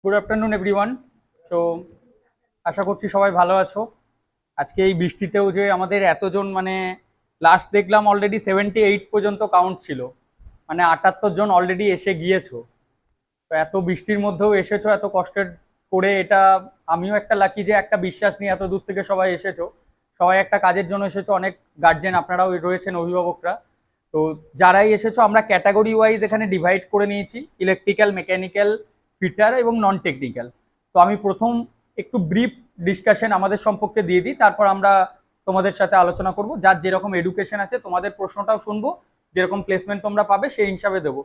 Good afternoon everyone. So আশা করছি সবাই ভালো আছো। আজকে এই বৃষ্টিতেও যে আমাদের এতজন লাস্ট দেখলাম অলরেডি 78 পর্যন্ত কাউন্ট ছিল, 78 জন অলরেডি এসে গিয়েছো। তো এত বৃষ্টির মধ্যেও এসেছো এত কষ্টের করে, এটা আমিও একটা লাকি যে একটা বিশ্বাস নিয়ে এত দূর থেকে সবাই এসেছো। সবাই একটা কাজের জন্য এসেছো, অনেক গার্জেন আপনারাও রয়েছেন, অভিভাবকরা। তো যারাই এসেছো আমরা ক্যাটাগরি ওয়াইজ এখানে ডিভাইড করে নিয়েছি, ইলেকট্রিক্যাল, মেকানিক্যাল, ফিটার এবং নন টেকনিক্যাল। তো আমি প্রথম একটু ব্রিফ ডিসকাশন আমাদের সম্পর্কে দিয়ে দিই, তারপর আমরা তোমাদের সাথে আলোচনা করব। যার যেরকম এডুকেশন আছে তোমাদের প্রশ্নটাও শুনবো, যেরকম প্লেসমেন্ট তোমরা পাবে সেই হিসাবে দেবো।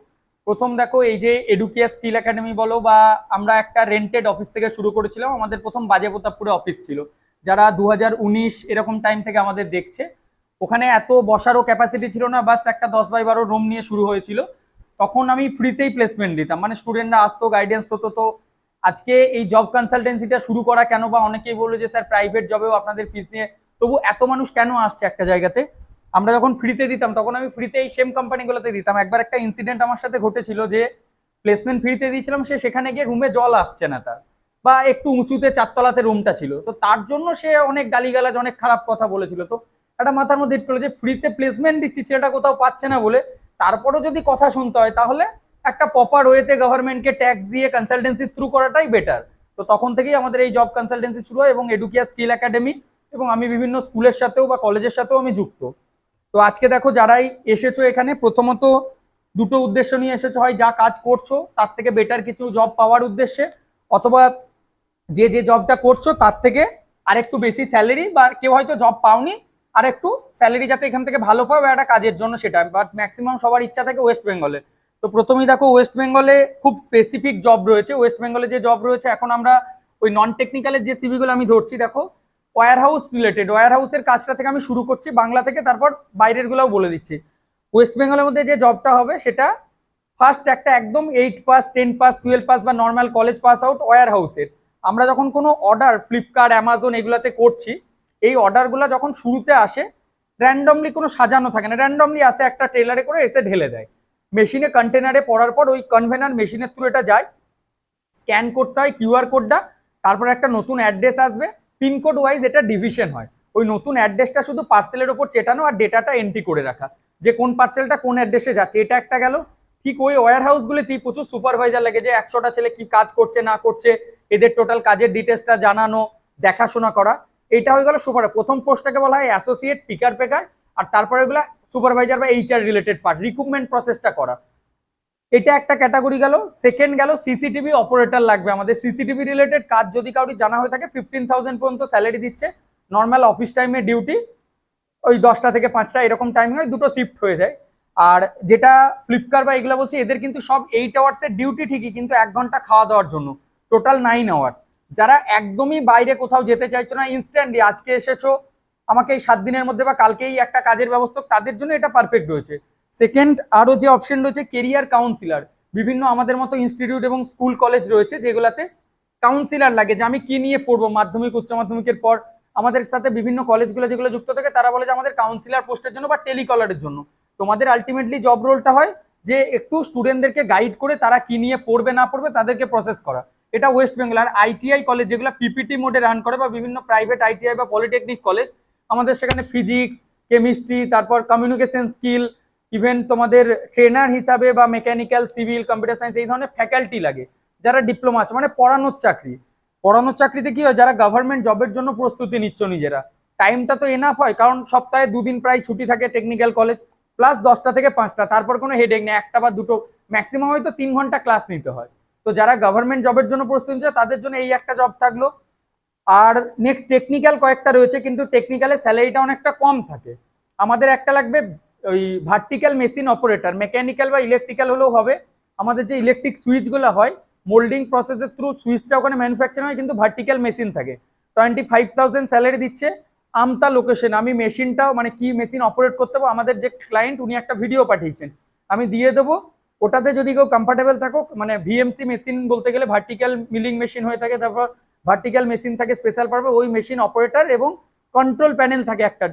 প্রথম দেখো, এই যে এডুকেয়া স্কিল একাডেমি বলো বা আমরা একটা রেন্টেড অফিস থেকে শুরু করেছিলাম, আমাদের প্রথম বাজে প্রতাপপুরে অফিস ছিল। যারা 2019 এরকম টাইম থেকে আমাদের দেখছে, ওখানে এত বসারও ক্যাপাসিটি ছিল না, বাস একটা 10 বাই 12 রুম নিয়ে শুরু হয়েছিল। তখন আমি ফ্রিতেই প্লেসমেন্ট দিতাম, স্টুডেন্টরা আসতো, গাইডেন্স হতো। তো আজকে এই জব কনসালটেন্সিটা শুরু করা কেন, বা অনেকেই বললো যে স্যার প্রাইভেট জবেও আপনাদের ফিস নিয়ে, তবু এত মানুষ কেন আসছে একটা জায়গাতে? আমরা যখন ফ্রিতে দিতাম তখন আমি ফ্রিতে এই সেম কোম্পানিগুলোতে দিতাম। একবার একটা ইনসিডেন্ট আমার সাথে ঘটেছিল যে প্লেসমেন্ট ফ্রিতে দিয়েছিলাম, সে সেখানে গিয়ে রুমে জল আসছে না তার, বা একটু উঁচুতে 4 তলাতে রুমটা ছিল, তো তার জন্য সে অনেক গালিগালাজ অনেক খারাপ কথা বলেছিল। তো একটা মাথার মধ্যে ইট যে ফ্রিতে প্লেসমেন্ট দিচ্ছি, ছেলেটা কোথাও পাচ্ছে না বলে, তারপরও যদি কথা শুনতে হয় তাহলে একটা প্রপার ওয়েতে গভর্নমেন্টকে ট্যাক্স দিয়ে কনসালটেন্সি থ্রু করাটাই বেটার। তো তখন থেকেই আমাদের এই জব কনসালটেন্সি শুরু হয়, এবং এডুকিয়া স্কিল একাডেমি, এবং আমি বিভিন্ন স্কুলের সাথেও বা কলেজের সাথেও আমি যুক্ত। তো আজকে দেখো যারাই এসেছো এখানে, প্রথমত দুটো উদ্দেশ্য নিয়ে এসেছো, হয় যা কাজ করছো তার থেকে বেটার কিছু জব পাওয়ার উদ্দেশ্যে, অথবা যে যে জবটা করছো তার থেকে আরেকটু বেশি স্যালারি, বা কেউ হয়তো জব পাওনি আর একটু স্যালারি যাতে এখান থেকে ভালো পাও একটা কাজের জন্য, সেটা। বাট ম্যাক্সিমাম সবার ইচ্ছা থাকে ওয়েস্ট বেঙ্গলে। তো প্রথমেই দেখো ওয়েস্ট বেঙ্গলে খুব স্পেসিফিক জব রয়েছে। ওয়েস্ট বেঙ্গলে যে জব রয়েছে, এখন আমরা ওই নন টেকনিক্যালের যে সিভিগুলো আমি ধরছি, দেখো ওয়ার হাউস রিলেটেড, ওয়ার হাউসের কাজটা থেকে আমি শুরু করছি বাংলা থেকে, তারপর বাইরের গুলাও বলে দিচ্ছি। ওয়েস্ট বেঙ্গলের মধ্যে যে জবটা হবে সেটা ফার্স্ট একটা একদম 8 পাস, 10 পাস, 12 পাস বা নর্মাল কলেজ পাস আউট ওয়্যার হাউসের। আমরা যখন কোনো অর্ডার ফ্লিপকার্ট, অ্যামাজন এগুলাতে করছি, এই অর্ডারগুলো যখন শুরুতে আসে র্যান্ডমলি কোনো সাজানো থাকে না, র্যান্ডমলি আসে একটা ট্রেলারে করে এসে ঢেলে দেয় মেশিনে, কন্টেনারে পড়ার পর ওই কনভেনার মেশিনের থ্রু এটা যায়, স্ক্যান করতে হয় কিউআর কোডটা, তারপর একটা নতুন অ্যাড্রেস আসবে, পিনকোড ওয়াইজ এটা ডিভিশন হয়। ওই নতুন অ্যাড্রেসটা শুধু পার্সেলের ওপর চেটানো আর ডেটাটা এন্ট্রি করে রাখা, যে কোন পার্সেলটা কোন অ্যাড্রেসে যাচ্ছে, এটা একটা গেল। ঠিক ওই ওয়্যার হাউসগুলিতেই প্রচুর সুপারভাইজার লাগে, যে 100টা ছেলে কি কাজ করছে না করছে, এদের টোটাল কাজের ডিটেলসটা জানানো, দেখাশোনা করা। এটা হয়ে গেল সুপার। প্রথম পোস্টটাকে বলা হয় অ্যাসোসিয়েট পিকার পেকার, আর তারপরে এগুলা সুপারভাইজার বা এইচআর রিলেটেড পার্ট, রিক্রুটমেন্ট প্রসেসটা করা। এটা একটা ক্যাটাগরি গেল। সেকেন্ড গেল সিসিটিভি অপারেটর লাগবে আমাদের। সিসিটিভি রিলেটেড কাজ যদি কাউরি জানা হয়ে থাকে, 15,000 পর্যন্ত স্যালারি দিচ্ছে, নর্মাল অফিস টাইমে ডিউটি ওই 10টা থেকে 5টা এরকম টাইম হয়, দুটো শিফট হয়ে যায়। আর যেটা ফ্লিপকার্ট বা এগুলো বলছি, এদের কিন্তু সব 8 আওয়ার্সের ডিউটি ঠিকই, কিন্তু 1 ঘন্টা খাওয়া দাওয়ার জন্য টোটাল 9 আওয়ার্স। যারা একদমই বাইরে কোথাও যেতে চাইছো না, ইনস্ট্যান্টলি আজকে এসেছো, আমাকে এই 7 দিনের মধ্যে বা কালকেই একটা কাজের ব্যবস্থা, তাদের জন্য এটা পারফেক্ট রয়েছে। সেকেন্ড আরো যে অপশন রয়েছে কেরিয়ার কাউন্সিলর, বিভিন্ন আমাদের মতো ইনস্টিটিউট এবং স্কুল কলেজ রয়েছে যেগুলাতে কাউন্সিলর লাগে, যে আমি কি নিয়ে পড়বো মাধ্যমিক উচ্চ মাধ্যমিকের পর। আমাদের সাথে বিভিন্ন কলেজগুলো যেগুলো যুক্ত থাকে তারা বলে যে আমাদের কাউন্সিলর পোস্টের জন্য বা টেলিকলারের জন্য। তোমাদের আলটিমেটলি জব রোলটা হয় যে একটু স্টুডেন্টদেরকে গাইড করে তারা কি নিয়ে পড়বে না পড়বে তাদেরকে প্রসেস করা। এটা ওয়েস্ট বেঙ্গল। আর আইটিআই কলেজ যেগুলো পিপিটি মোডে রান করে, বা বিভিন্ন প্রাইভেট আইটিআই বা পলিটেকনিক কলেজ, আমাদের সেখানে ফিজিক্স, কেমিস্ট্রি, তারপর কমিউনিকেশন স্কিল, ইভেন তোমাদের ট্রেনার হিসাবে বা মেকানিক্যাল, সিভিল, কম্পিউটার সায়েন্স এই ধরনের ফ্যাকাল্টি লাগে, যারা ডিপ্লোমা আছে, পড়ানোর চাকরি। পড়ানোর চাকরিতে কি হয়, যারা গভর্নমেন্ট জবের জন্য প্রস্তুতি নিচ্ছ নিজেরা, টাইমটা তো এনাফ হয়, কারণ সপ্তাহে 2 দিন প্রায় ছুটি থাকে টেকনিক্যাল কলেজ, প্লাস 10টা থেকে 5টা, তারপর কোনো হেডেক নেই, একটা বা দুটো ম্যাক্সিমাম হয়তো 3 ঘন্টা ক্লাস নিতে হয়। তো যারা গভর্নমেন্ট জবের জন্য প্রস্তুতি নিচ্ছে তাদের জন্য এই একটা জব থাকলো। আর নেক্সট টেকনিক্যাল কয়েকটা রয়েছে, কিন্তু টেকনিক্যালের স্যালারিটা অনেকটা কম থাকে। আমাদের একটা লাগবে ওই ভার্টিক্যাল মেশিন অপারেটর, মেকানিক্যাল বা ইলেকট্রিক্যাল হলেও হবে। আমাদের যে ইলেকট্রিক সুইচগুলো হয়, মোল্ডিং প্রসেসের থ্রু সুইচটা ওখানে ম্যানুফ্যাকচার হয়, কিন্তু ভার্টিক্যাল মেশিন থাকে। 25,000 স্যালারি দিচ্ছে। আমতা লোকেশন, আমি মেশিনটাও কি মেশিন অপারেট করতে হবে, আমাদের যে ক্লায়েন্ট উনি একটা ভিডিও পাঠিয়েছেন, আমি দিয়ে দেবো। ওটাতে যদি কেউ কমফর্টেবল থাকো, ভিএমসি মেশিন বলতে গেলে ভার্টিক্যাল মিলিং মেশিন হয়ে থাকে, তারপর ভার্টিক্যাল মেশিন থাকে স্পেশাল পারবে, ওই মেশিন অপারেটর, এবং কন্ট্রোল প্যানেল থাকে একটা,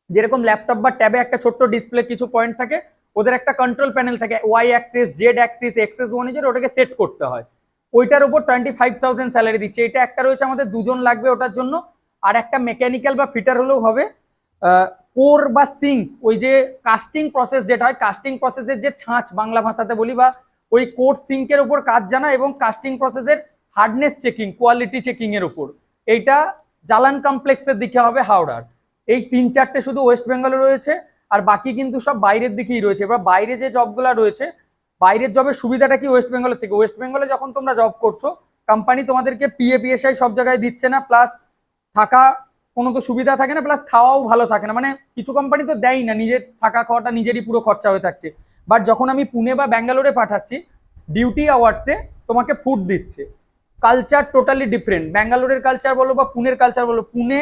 যেরকম ল্যাপটপ বা ট্যাবে একটা ছোট্ট ডিসপ্লে কিছু পয়েন্ট থাকে, ওদের একটা কন্ট্রোল প্যানেল থাকে, ওয়াই অ্যাক্সিস, জেড অ্যাক্সিস, এক্সেস 1 ওটাকে সেট করতে হয়। ওইটার উপর 25,000 স্যালারি দিচ্ছে। এটা একটা রয়েছে আমাদের, দুজন লাগবে ওটার জন্য। আর একটা মেকানিক্যাল বা ফিটার হলেও হবে। কোর বা সিঙ্ক, ওই যে কাস্টিং প্রসেস যেটা হয়, কাস্টিং প্রসেসের যে ছাঁচ বাংলা ভাষাতে বলি, বা ওই কোর সিঙ্কের উপর কাজ জানা এবং কাস্টিং প্রসেসের হার্ডনেস চেকিং, কোয়ালিটি চেকিং এর উপর। এইটা জালান কমপ্লেক্সের দিকে হবে হাওড়ার। এই 3-4টে শুধু ওয়েস্ট বেঙ্গলে রয়েছে, আর বাকি কিন্তু সব বাইরের দিকেই রয়েছে। এবার বাইরে যে জবগুলো রয়েছে, বাইরের জবের সুবিধাটা কি ওয়েস্ট বেঙ্গলের থেকে? ওয়েস্ট বেঙ্গলে যখন তোমরা জব করছো, কোম্পানি তোমাদেরকে পিএ পিএসআই সব জায়গায় দিচ্ছে না, প্লাস থাকা কোনো তো সুবিধা থাকে না, প্লাস খাওয়াও ভালো থাকে না। মানে কিছু কোম্পানি তো দেয়ই না, নিজের থাকা খাওয়াটা নিজেরই পুরো খরচা হয়ে থাকছে। বাট যখন আমি পুনে বা ব্যাঙ্গালোরে পাঠাচ্ছি, ডিউটি আওয়ার্সে তোমাকে ফুড দিচ্ছে। Culture totally different. ব্যাঙ্গালোরের কালচার বলো বা পুনের কালচার বলো, পুনে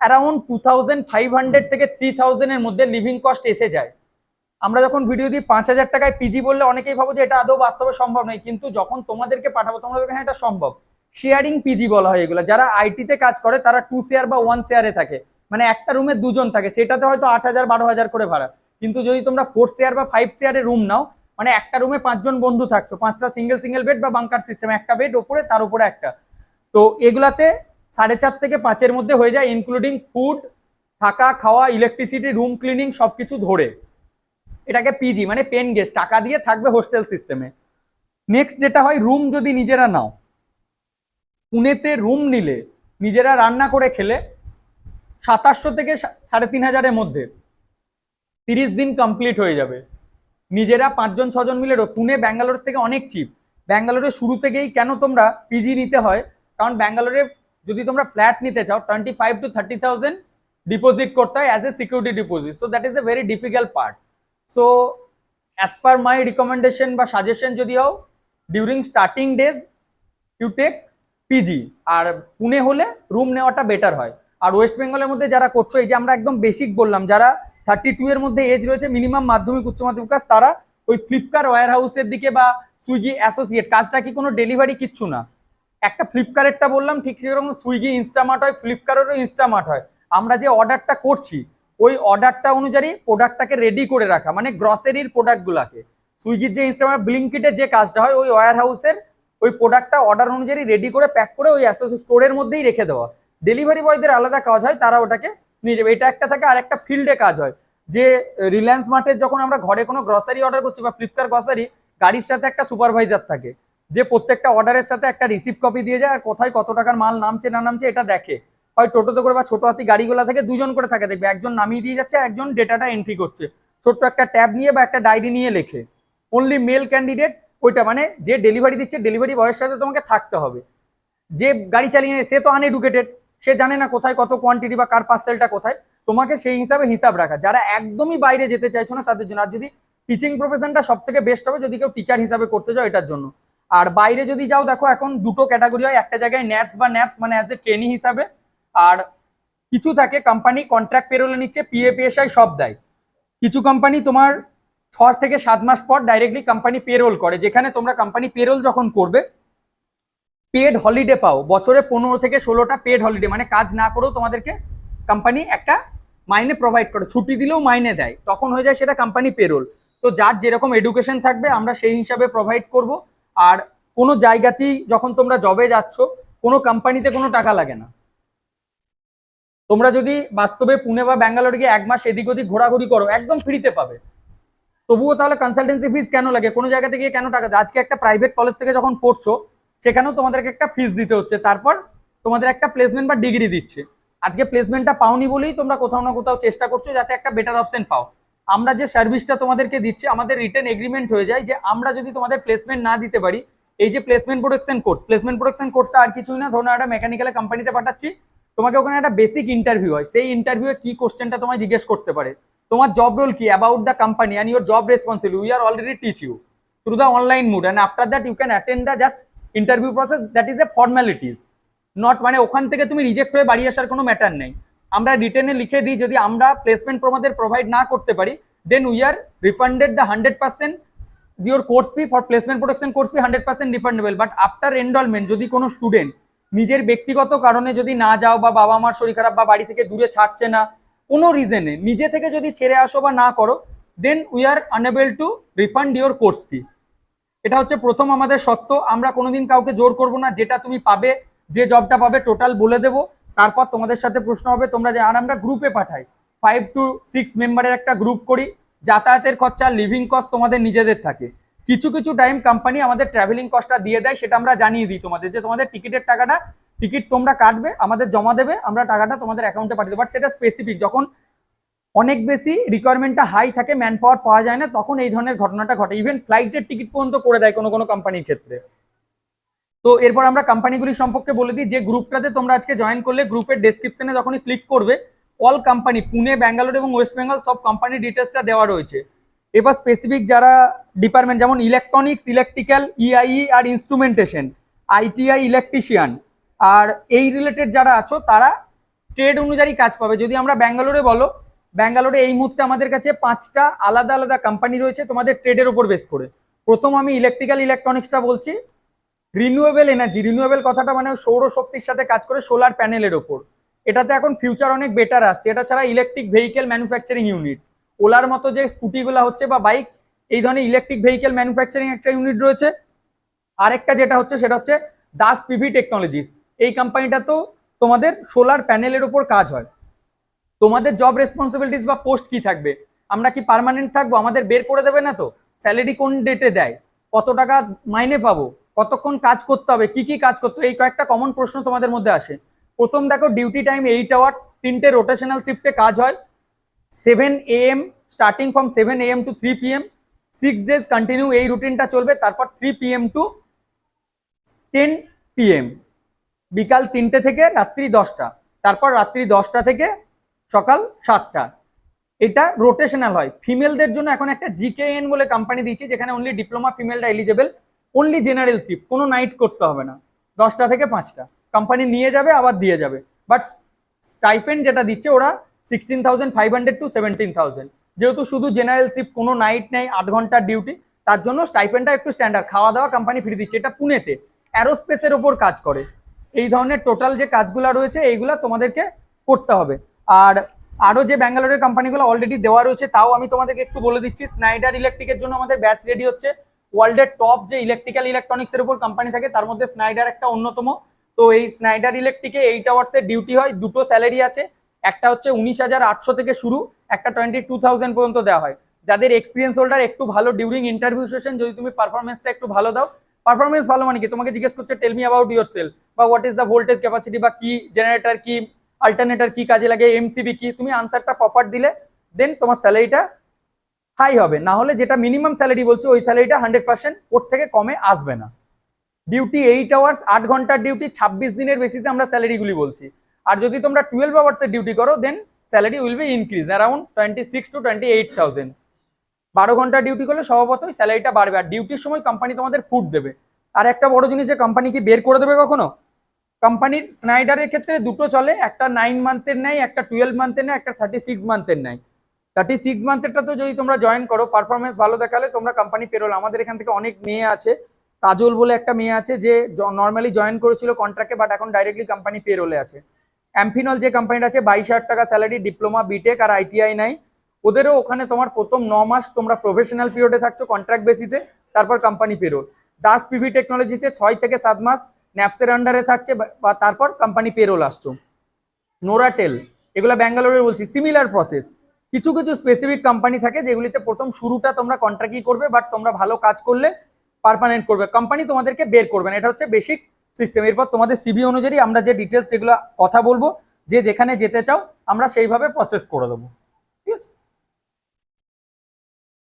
অ্যারাউন্ড 2,500 থেকে 3,000 এর মধ্যে লিভিং কস্ট এসে যায়। আমরা যখন ভিডিও দিই 5,000 টাকায় পিজি বললে অনেকেই ভাবো যে এটা আদৌ বাস্তবে সম্ভব নয়, কিন্তু যখন তোমাদেরকে পাঠাবো তোমাদেরকে হ্যাঁ এটা সম্ভব। শেয়ারিং পিজি বলা হয় এগুলো। যারা আইটিতে কাজ করে তারা 2 শেয়ার বা 1 শেয়ারে থাকে, মানে একটা রুমে দুজন থাকে, সেটাতে হয়তো 8,000 12,000 করে ভাড়া। কিন্তু যদি তোমরা 4 শেয়ার বা 5 শেয়ারে রুম নাও, মানে একটা রুমে 5জন বন্ধু থাকছো, 5টা সিঙ্গেল সিঙ্গেল বেড বা বাঙ্কার সিস্টেম, একটা বেড ওপরে তার উপরে একটা। তো এগুলাতে 4.5 থেকে 5-এর মধ্যে হয়ে যায়, ইনক্লুডিং ফুড, থাকা খাওয়া, ইলেকট্রিসিটি, রুম ক্লিনিং সবকিছু ধরে। এটাকে পিজি মানে পেন গেস্ট, টাকা দিয়ে থাকবে হোস্টেল সিস্টেমে। নেক্সট যেটা হয়, রুম যদি নিজেরা নাও, পুনেতে রুম নিলে নিজেরা রান্না করে খেলে 2700 থেকে 3,500-এর মধ্যে 30 দিন কমপ্লিট হয়ে যাবে। নিজেরা 5জন 6জন মিলে। পুনে ব্যাঙ্গালোর থেকে অনেক চিপ। ব্যাঙ্গালোরে শুরু থেকেই কেন তোমরা পিজি নিতে হয়, কারণ ব্যাঙ্গালোরে যদি তোমরা ফ্ল্যাট নিতে চাও 25 to 30,000 ডিপোজিট করতে হয় as a security deposit. So that is a very difficult part. So as per my recommendation বা সাজেশন যদি হও, during starting days you take PG. আর পুনে হলে রুম নেওয়াটা বেটার হয়। আর ওয়েস্ট বেঙ্গলের মধ্যে যারা করছো, এই যে আমরা একদম বেসিক বললাম, যারা 32 এর মধ্যে এজ রয়েছে, মিনিমাম মাধ্যমিক উচ্চ মাধ্যমিক কাজ, তারা ওই ফ্লিপকার্ট ওয়্যার হাউসের দিকে বা সুইগি অ্যাসোসিয়েট, কাজটা কি কোনো ডেলিভারি কিচ্ছু না। একটা ফ্লিপকার্টেরটা বললাম, ঠিক সেরকম সুইগি ইনস্টামার্ট হয়, ফ্লিপকার্টেরও ইনস্টামার্ট হয়। আমরা যে অর্ডারটা করছি ওই অর্ডারটা অনুযায়ী প্রোডাক্টটাকে রেডি করে রাখা, মানে গ্রসারির প্রোডাক্টগুলোকে। সুইগির যে ইনস্টামার্ট, ব্লিঙ্কিটের যে কাজটা হয়, ওই ওয়্যার হাউসের ওই প্রোডাক্টটা অর্ডার অনুযায়ী রেডি করে প্যাক করে ওই স্টোরের মধ্যেই রেখে দেওয়া। ডেলিভারি বয়দের আলাদা কাজ হয়, তারা ওটাকে নিয়ে যাবে। এটা একটা থাকে। আর একটা ফিল্ডে কাজ হয়, যে রিলায়েন্স মার্টের যখন আমরা ঘরে কোনো গ্রসারি অর্ডার করছি বা ফ্লিপকার্ট গ্রসারি, গাড়ির সাথে একটা সুপারভাইজার থাকে, যে প্রত্যেকটা অর্ডারের সাথে একটা রিসিপ্ট কপি দিয়ে যায়, আর কোথায় কত টাকার মাল নামছে না নামছে এটা দেখে। হয় টোটোতে করে বা ছোট হাতি গাড়িগুলো থেকে 2জন করে থাকে, দেখবে একজন নামিয়ে দিয়ে যাচ্ছে, একজন ডেটাটা এন্ট্রি করছে, ছোট্ট একটা ট্যাব নিয়ে বা একটা ডায়েরি নিয়ে লেখে। অনলি মেল ক্যান্ডিডেট ওইটা, মানে যে ডেলিভারি দিচ্ছে ডেলিভারি বয়ের সাথে তোমাকে থাকতে হবে। যে গাড়ি চালিয়ে সে তো আনএডুকেটেড, সে জানে না কোথায় কত কোয়ান্টিটি বা কার পার্সেলটা কোথায়। তোমাকে সেই হিসাবে হিসাব রাখা। যারা একদমই বাইরে যেতে চাইছো না তাদের জন্য। আর যদি টিচিং প্রফেশনটা সব থেকে বেস্ট হবে যদি কেউ টিচার হিসাবে করতে যাও, এটার জন্য। আর বাইরে যদি যাও, দেখো এখন দুটো ক্যাটাগরি হয়। একটা জায়গায় ন্যাটস বা ন্যাপস, মানে অ্যাজ এ ট্রেনি হিসাবে। আর কিছু থাকে কোম্পানি কন্ট্রাক্ট পেরোলে নিচ্ছে, পিএ পিএসআই সব দেয়। কিছু কোম্পানি তোমার 6 থেকে 7 মাস পর ডাইরেক্টলি কোম্পানি পেরোল করে, যেখানে তোমরা কোম্পানি পেরোল যখন করবে পেড হলিডে পাও। বছরে 15 থেকে 16টা পেড হলিডে, মানে কাজ না করেও তোমাদেরকে কোম্পানি একটা মাইনে প্রোভাইড করে, ছুটি দিলেও মাইনে দেয়, তখন হয়ে যায় সেটা কোম্পানি পেরোল। তো যার যেরকম এডুকেশন থাকবে আমরা সেই হিসাবে প্রোভাইড করব। আর কোনো জায়গাতেই যখন তোমরা জবে যাচ্ছ, কোনো কোম্পানিতে কোনো টাকা লাগে না। তোমরা যদি বাস্তবে পুনে বা ব্যাঙ্গালোরে গিয়ে 1 মাস এদিক ওদিক ঘোরাঘুরি করো, একদম ফ্রিতে পাবে। তবুও তাহলে কনসালটেন্সি ফিস কেন লাগে? কোনো জায়গাতে গিয়ে কেন টাকা? আজকে একটা প্রাইভেট কলেজ থেকে যখন পড়ছো, সেখানেও তোমাদেরকে একটা ফিস দিতে হচ্ছে, তারপর তোমাদের একটা প্লেসমেন্ট বা ডিগ্রি দিচ্ছে। আজকে প্লেসমেন্টটা পাওনি বলেই তোমরা কোথাও না কোথাও চেষ্টা করছো যাতে একটা বেটার অপশন পাও। আমরা যে সার্ভিসটা তোমাদেরকে দিচ্ছি, আমাদের রিটেন এগ্রিমেন্ট হয়ে যায় যে আমরা যদি তোমাদের প্লেসমেন্ট না দিতে পারি, এই যে placement protection course, placement protection কোর্সটা আর কিছুই না। ধরুন একটা মেকানিক্যাল কোম্পানিতে পাঠাচ্ছি, তোমাকে ওখানে একটা বেসিক ইন্টারভিউ হয়। সেই ইন্টারভিউয়ে কি কোশ্চেনটা তোমায় জিজ্ঞেস করতে পারে, তোমার জব রোল কি, about the company and your job responsibility, we are already teach you through the online mode, and after that you can attend the just interview process, that is a formalities, not মানে ওখান থেকে তুমি reject হয়ে বাড়ি আসার কোনো matter নেই। আমরা রিটেনে লিখে দিই যদি আমরা প্লেসমেন্ট তোমাদের প্রোভাইড না করতে পারি, then we are refunded the 100% your course fee for placement protection course fee 100% refundable। But after enrolment যদি কোনো স্টুডেন্ট নিজের ব্যক্তিগত কারণে যদি না যাও, বা বাবা মার শরীর খারাপ বা বাড়ি থেকে দূরে ছাড়ছে না, কোনো রিজনে নিজে থেকে যদি ছেড়ে আসো বা না করো, then we are unable to refund your course fee. এটা হচ্ছে প্রথম আমাদের সত্য, আমরা কোনোদিন কাউকে জোর করব না, যেটা তুমি পাবে, যে জবটা পাবে টোটাল বলে দেবো, তারপর তোমাদের সাথে প্রশ্ন হবে তোমরা যে, আর আমরা গ্রুপে পাঠাই 5 to 6 মেম্বারের একটা গ্রুপ করি, যাতায়াতের খরচা লিভিং কস্ট তোমাদের নিজেদের থাকে। কিছু কিছু টাইম কোম্পানি আমাদের ট্রাভেলিং কস্টটা দিয়ে দেয়, সেটা আমরা জানিয়ে দিই তোমাদের, যে তোমাদের টিকিটের টাকাটা, টিকিট তোমরা কাটবে, আমাদের জমা দেবে, আমরা টাকাটা তোমাদের অ্যাকাউন্টে পাঠিয়ে দেবো। বাট সেটা স্পেসিফিক, যখন অনেক বেশি রিকোয়ারমেন্টটা হাই থাকে, ম্যান পাওয়ার পাওয়া যায় না, তখন এই ধরনের ঘটনাটা ঘটে। ইভেন ফ্লাইটের টিকিট পর্যন্ত করে দেয় কোনো কোনো কোম্পানির ক্ষেত্রে। তো এরপর আমরা কোম্পানিগুলি সম্পর্কে বলে দিই। যে গ্রুপটাতে তোমরা আজকে জয়েন করলে, গ্রুপের ডেসক্রিপশনে যখনই ক্লিক করবে, অল কোম্পানি, পুনে, ব্যাঙ্গালোর এবং ওয়েস্ট বেঙ্গল সব কোম্পানির ডিটেলসটা দেওয়া রয়েছে। এবার স্পেসিফিক যারা ডিপার্টমেন্ট, যেমন ইলেকট্রনিক্স, ইলেকট্রিক্যাল, ইআইই আর ইনস্ট্রুমেন্টেশন, আইটিআই, ইলেকট্রিশিয়ান, আর এই রিলেটেড যারা আছো তারা ট্রেড অনুযায়ী কাজ পাবে। যদি আমরা ব্যাঙ্গালোরে বলো, ব্যাঙ্গালোরে এই মুহূর্তে আমাদের কাছে 5টা আলাদা আলাদা কোম্পানি রয়েছে তোমাদের ট্রেডের উপর বেস করে। প্রথম আমি ইলেকট্রিক্যাল ইলেকট্রনিক্সটা বলছি। রিনিউয়েবল এনার্জি, রিনিউয়েবল কথাটা মানে সৌরশক্তির সাথে কাজ করে, সোলার প্যানেলের ওপর। এটাতে এখন ফিউচার অনেক বেটার আসছে। এটা ছাড়া ইলেকট্রিক ভেহিকেল ম্যানুফ্যাকচারিং ইউনিট, ওলার মতো যে স্কুটিগুলো হচ্ছে বা বাইক, এই ধরনের ইলেকট্রিক ভেহিকেল ম্যানুফ্যাকচারিং একটা ইউনিট রয়েছে। আরেকটা যেটা হচ্ছে সেটা হচ্ছে দাস পিভি টেকনোলজিস। এই কোম্পানিটা তো তোমাদের সোলার প্যানেলের ওপর কাজ হয়। তোমাদের জব রেসপন্সিবিলিটিস বা পোস্ট কি থাকবে, আমরা কি পার্মানেন্ট থাকবো, আমাদের বের করে দেবে না তো, স্যালারি কোন ডেটে দেয়, কত টাকা মাইনে পাবো, কতক্ষণ কাজ করতে হবে, কি কি কাজ করতে হবে, এই কয়েকটা কমন প্রশ্ন তোমাদের মধ্যে আসে। প্রথম দেখো, ডিউটি টাইম 8 আওয়ার্স, 3টে রোটেশনাল শিফটে কাজ হয়। 7 AM, starting from 7 AM to 3 PM, 6 days continue এই রুটিনটা চলবে। তারপর 3 PM টু 10 PM, বিকাল 3টে থেকে রাত্রি 10টা, তারপর রাত্রি 10টা থেকে সকাল 7টা। এটা রোটেশনাল হয়। ফিমেলদের জন্য এখন একটা জিকেএন বলে কোম্পানি দিয়েছি, যেখানে অনলি ডিপ্লোমা ফিমেলরা এলিজেবল, অনলি জেনারেল শিফট, কোনো নাইট করতে হবে না, 10টা থেকে 5টা কোম্পানি নিয়ে যাবে আবার দিয়ে যাবে। বাট স্টাইপেন্ড যেটা দিচ্ছে ওরা 16,500 to 17,000, যেহেতু শুধু জেনারেল শিফট, কোনো নাইট নেই, 8 ঘন্টার ডিউটি, তার জন্য স্টাইপেন্ডটা একটু স্ট্যান্ডার্ড। খাওয়া দাওয়া কোম্পানি ফ্রি দিচ্ছে। এটা পুনেতে অ্যারোস্পেসের ওপর কাজ করে। এই ধরনের টোটাল যে কাজগুলো রয়েছে এইগুলা তোমাদেরকে করতে হবে। আর আরো যে ব্যাঙ্গালোরের কোম্পানিগুলো অলরেডি দেওয়া রয়েছে তাও আমি তোমাদেরকে একটু বলে দিচ্ছি। স্নাইডার ইলেকট্রিকের জন্য আমাদের ব্যাচ রেডি হচ্ছে। ওয়ার্ল্ডের টপ যে ইলেকট্রিক্যাল ইলেকট্রনিক্সের উপর কোম্পানি থাকে তার মধ্যে স্নাইডার একটা অন্যতম। তো এই স্নাইডার ইলেকট্রিকে 8 আওয়ার্সের ডিউটি হয়, দুটো স্যালারি আছে। একটা হচ্ছে 19,800 থেকে শুরু, একটা 22,000 পর্যন্ত দেওয়া হয়। যাদের এক্সপিরিয়েন্স হোল্ডার, একটু ভালো ডিউরিং ইন্টারভিউ সেশন, যদি তুমি পারফরমেন্সটা একটু ভালো দাও, পারফরমেন্স ভালো মানে কি, তোমাকে জিজ্ঞেস করছে tell me about your self, বা what is the voltage capacity, বা কি জেনারেটর কি, অল্টারনেটর কি কাজে লাগে, এমসিবি কি, তুমি আনসারটা প্রপার দিলে দেন তোমার স্যালারিটা হাই হবে। না হলে যেটা মিনিমাম স্যালারি বলছে ওই স্যালারিটা 100% ওর থেকে কমে আসবে না। ডিউটি 8 আওয়ার্স, 8 ঘন্টার ডিউটি, 26 দিনের বেসিসে আমরা স্যালারিগুলি বলছি। আর যদি তোমরা 12 আওয়ার্সের ডিউটি করো then salary will be increase around 26 to 28,000। 12 ঘন্টা ডিউটি করলে স্বভাবতই স্যালারিটা বাড়বে। আর ডিউটির সময় কোম্পানি তোমাদের ফুড দেবে। আর একটা বড় জিনিস, যে কোম্পানি কি বের করে দেবে কখনো, কোম্পানির স্নাইডারের ক্ষেত্রে দুটো চলে, একটা 9 মান্থের নেয়, একটা 12 মান্থের নেয়, একটা 36 মান্থের নেয়। 36 মান্থেরটা তো যদি তোমরা জয়েন করো, পারফরমেন্স ভালো দেখালে তোমরা কোম্পানি পেরোল। আমাদের এখান থেকে অনেক মেয়ে আছে, কাজল বলে একটা মেয়ে আছে যে নর্মালি জয়েন করেছিল কন্ট্রাক্টে, বাট এখন ডাইরেক্টলি কোম্পানি পেরোলে আছে। অ্যাম্ফিনল যে কোম্পানিটা আছে 22,000 টাকা স্যালারি, ডিপ্লোমা, বিটেক আর আইটিআই নাই। ওদেরও ওখানে তোমার প্রথম 9 মাস তোমরা প্রফেশনাল পিরিয়ডে থাকছো কন্ট্রাক্ট বেসিসে, তারপর কোম্পানি পেরোল। দাস পিভি টেকনোলজিতে 6 থেকে 7 মাস ন্যাপসের আন্ডারে থাকছে, বা তারপর কোম্পানি পেরোল আসছো। নোরাটেল, এগুলো ব্যাঙ্গালোরে বলছি, সিমিলার প্রসেস। কিছু কিছু স্পেসিফিক কোম্পানি থাকে যেগুলিতে প্রথম শুরুটা তোমরা কন্ট্রাক্টই করবে, বাট তোমরা ভালো কাজ করলে পার্মানেন্ট করবে, কোম্পানি তোমাদেরকে বের করবে না। এটা হচ্ছে বেসিক সিস্টেম। এরপর তোমাদের সিভি অনুযায়ী আমরা যে ডিটেলস সেগুলো কথা বলবো, যে যেখানে যেতে চাও আমরা সেইভাবে প্রসেস করে দেবো, ঠিক আছে।